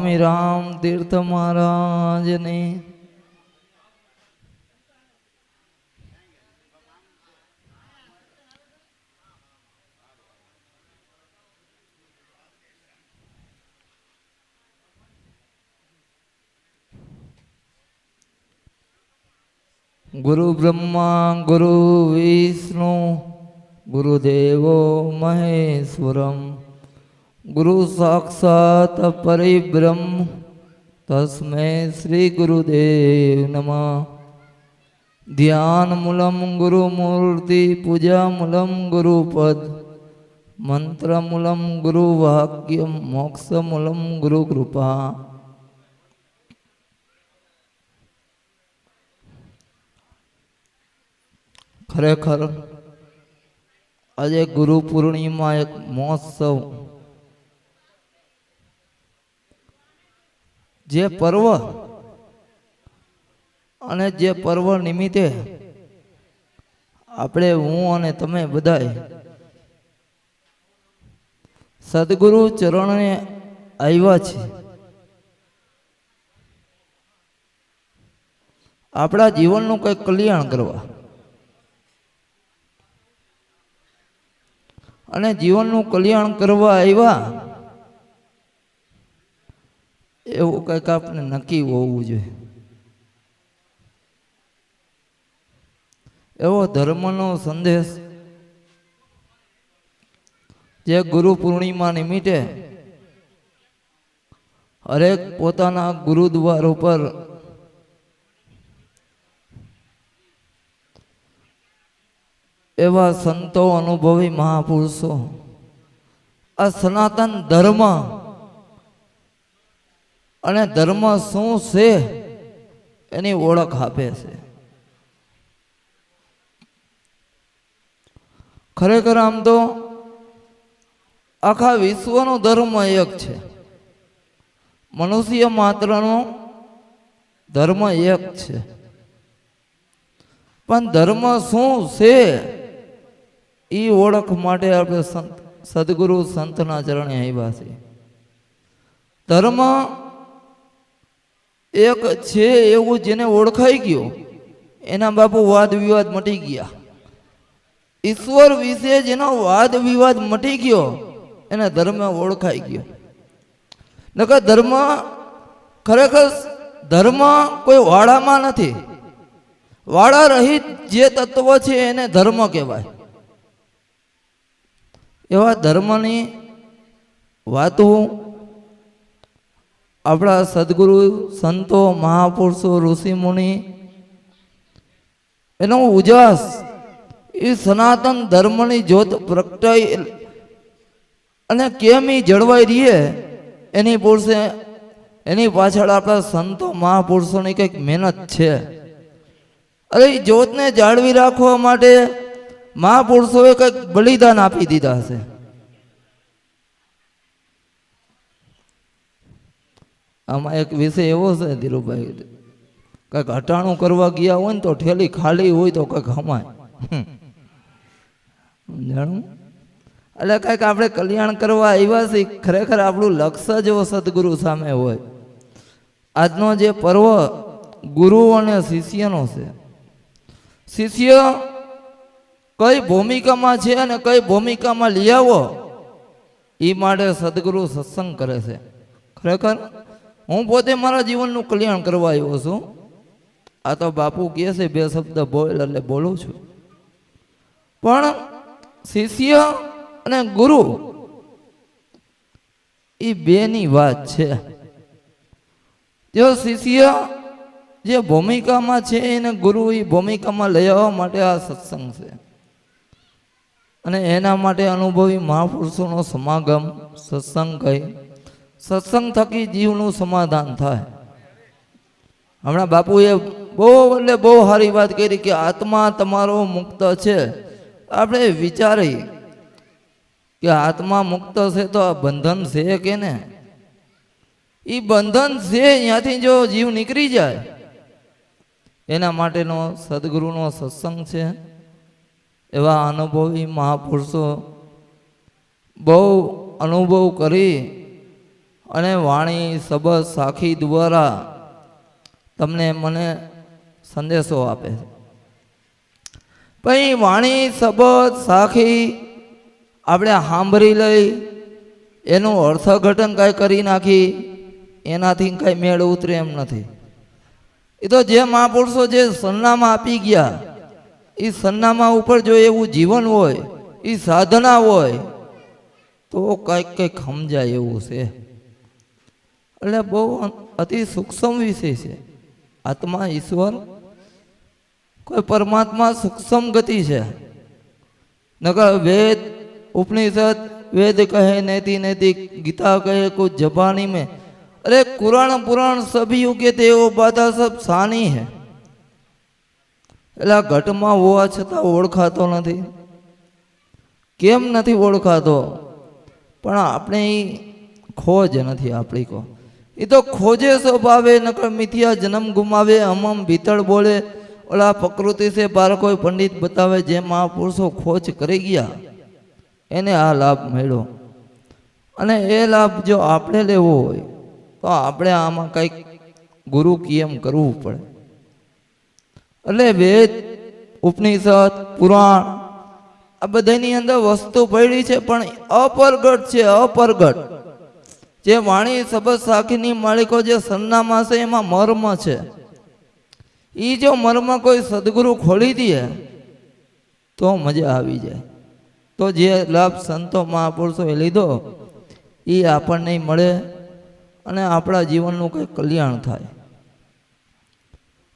સ્વામી રામ તીર્થ મહારાજની ગુરુ બ્રહ્મા ગુરુ વિષ્ણુ ગુરુદેવો મહેશ્વરમ ગુરુ સાક્ષાત પરિબ્રહ્મ તસ્મૈ શ્રી ગુરુદેવ નમઃ. ધ્યાન મૂલમ ગુરુ મૂર્તિ પૂજા મૂલમ ગુરુપદ મંત્ર મૂલમ ગુરુ વાક્ય મોક્ષ મૂલમ ગુરુ કૃપા. ખરેખર આજે ગુરુ પૂર્ણિમા એક મહોત્સવ, જે પર્વ અને જે પર્વ નિમિત્તે આપણે હું અને તમે બધાએ સદગુરુ ચરણે આવ્યા છે. આપણા જીવનનું કંઈક કલ્યાણ કરવા અને જીવનનું કલ્યાણ કરવા આવ્યા એવું કંઈક આપણે નક્કી હોવું જોઈએ. એવો ધર્મનો સંદેશ જે ગુરુ પૂર્ણિમા નિમિત્તે હરેક પોતાના ગુરુદ્વાર ઉપર એવા સંતો અનુભવી મહાપુરુષો આ સનાતન ધર્મ અને ધર્મ શું છે એની ઓળખ આપે છે. ખરેખર આમ તો આખા વિશ્વનો ધર્મ એક છે, મનુષ્ય માત્રનો ધર્મ એક છે, પણ ધર્મ શું છે એ ઓળખ માટે આપણે સદગુરુ સંતના ચરણે આવ્યા છે. ધર્મ એક છે એવું જેને ઓળખાઈ ગયો એના બાપુ વાદ વિવાદ મટી ગયા. ઈશ્વર વિશે જેનો વાદ વિવાદ મટી ગયો એને ધર્મ ઓળખાઈ ગયો. નકર ધર્મ ખરેખર ધર્મ કોઈ વાડામાં નથી. વાડા રહિત જે તત્વ છે એને ધર્મ કહેવાય. એવા ધર્મની વાતો આપણા સદગુરુ સંતો મહાપુરુષો ઋષિમુનિ એનો ઉજાસ એ સનાતન ધર્મની જ્યોત પ્રગટાઈ અને કેમ એ જળવાઈ રહીએ એની પુરુષે એની પાછળ આપણા સંતો મહાપુરુષોની કંઈક મહેનત છે. અરે એ જ્યોતને જાળવી રાખવા માટે મહાપુરુષોએ કંઈક બલિદાન આપી દીધા હશે. આમાં એક વિષય એવો છે ધીરુભાઈ, કંઈક હટાણું કરવા ગયા હોય ને તો ઠેલી ખાલી હોય તો કંઈક હમાય. જાણું એટલે કંઈક આપણે કલ્યાણ કરવા આવ્યા છીએ. ખરેખર આપણું લક્ષ્ય જો સદગુરુ સામે હોય. આજનો જે પર્વ ગુરુ અને શિષ્યનો છે, શિષ્ય કઈ ભૂમિકામાં છે અને કઈ ભૂમિકામાં લઈ આવો એ માટે સદગુરુ સત્સંગ કરે છે. ખરેખર હું પોતે મારા જીવનનું કલ્યાણ કરવા આવ્યો છું. આ તો બાપુ કહે છે બે શબ્દ બોલ એટલે બોલું છું. પણ શિષ્ય અને ગુરુ એ બેની વાત છે. જો શિષ્ય જે ભૂમિકામાં છે એને ગુરુ એ ભૂમિકામાં લઈ આવવા માટે આ સત્સંગ છે. અને એના માટે અનુભવી મહાપુરુષોનો સમાગમ સત્સંગ કહી. સત્સંગ થકી જીવનું સમાધાન થાય. હમણાં બાપુએ બહુ એટલે બહુ સારી વાત કરી કે આત્મા તમારો મુક્ત છે. આપણે વિચારી કે આત્મા મુક્ત છે તો આ બંધન છે કે ને? એ બંધન છે અહીંયાથી જો જીવ નીકળી જાય એના માટેનો સદગુરુનો સત્સંગ છે. એવા અનુભવી મહાપુરુષો બહુ અનુભવ કરી અને વાણી શબ્દ સાખી દ્વારા તમને મને સંદેશો આપે છે. પછી વાણી શબ્દ સાખી આપણે સાંભળી લઈ, એનું અર્થઘટન કાંઈ કરી નાખી, એનાથી કાંઈ મેળ ઉતરે એમ નથી. એ તો જે મહાપુરુષો જે સરનામા આપી ગયા, એ સરનામા ઉપર જો એવું જીવન હોય, એ સાધના હોય, તો કંઈક સમજાય એવું છે. એટલે બહુ અતિ સૂક્ષ્મ વિષય છે. આત્મા ઈશ્વર કોઈ પરમાત્મા સૂક્ષ્મ ગતિ છે. નકર વેદ उपनिषद वेद कहे नैति नैतिक, गीता कहे कुछ जबानी में, अरे कुरान पुराण सभी युगे थे वो बाधा सब सानी है. એટલે ઘટમાં હોવા છતાં ઓળખાતો નથી. કેમ નથી ઓળખાતો? પણ આપણે ખોજ નથી આપણી કો. એ તો ખોજે સ્વભાવે, નકર મિથ્યા જન્મ ગુમાવે, હમ ભીતળ બોલે. ઓલા પ્રકૃતિ से बार कोई पंडित बतावे, જે મહાપુરુષો ખોજ કરી ગયા એને આ લાભ મળ્યો. અને એ લાભ જો આપણે લેવો હોય તો આપણે આમાં કંઈક ગુરુ કેમ કરવું પડે. એટલે વેદ ઉપનિષદ પુરાણ આ બધાની અંદર વસ્તુ પડી છે, પણ અપરગટ છે. અપરગટ જે વાણી શબ્દ સાખીની માલિકો જે સરનામા છે એમાં મર્મ છે. એ જો મર્મ કોઈ સદગુરુ ખોલી દે તો મજા આવી જાય. તો જે લાભ સંતો મહાપુરુષોએ લીધો એ આપણને મળે અને આપણા જીવનનું કંઈક કલ્યાણ થાય.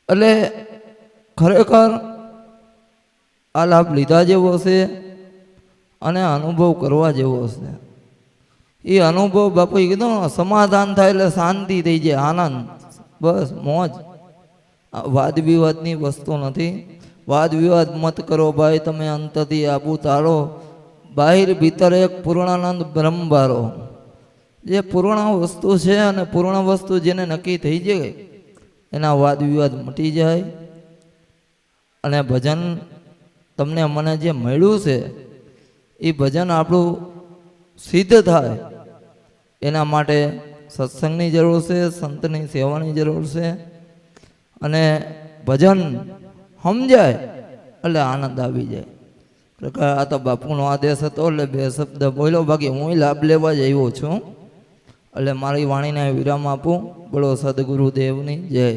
એટલે ખરેખર આ લાભ લીધા જેવો છે અને અનુભવ કરવા જેવો છે. એ અનુભવ બાપુએ કીધું સમાધાન થાય એટલે શાંતિ થઈ જાય, આનંદ, બસ મોજ. વાદ વિવાદની વસ્તુ નથી. વાદ વિવાદ મત કરો ભાઈ, તમે અંતથી આબુ તારો, બાહિર ભીતર એક પૂર્ણાનંદ બ્રહ્મબારો. જે પૂર્ણ વસ્તુ છે અને પૂર્ણ વસ્તુ જેને નક્કી થઈ જાય એના વાદ વિવાદ મટી જાય. અને ભજન તમને મને જે મળ્યું છે એ ભજન આપણું સિદ્ધ થાય એના માટે સત્સંગની જરૂર છે, સંતની સેવાની જરૂર છે. અને ભજન સમજાય એટલે આનંદ આવી જાય. આ તો બાપુનો આદેશ હતો એટલે બે શબ્દ બોલ્યો, બાકી હું લાભ લેવા જ આવ્યો છું. એટલે મારી વાણીને વિરામ આપું. બોલો સદગુરુદેવની જય.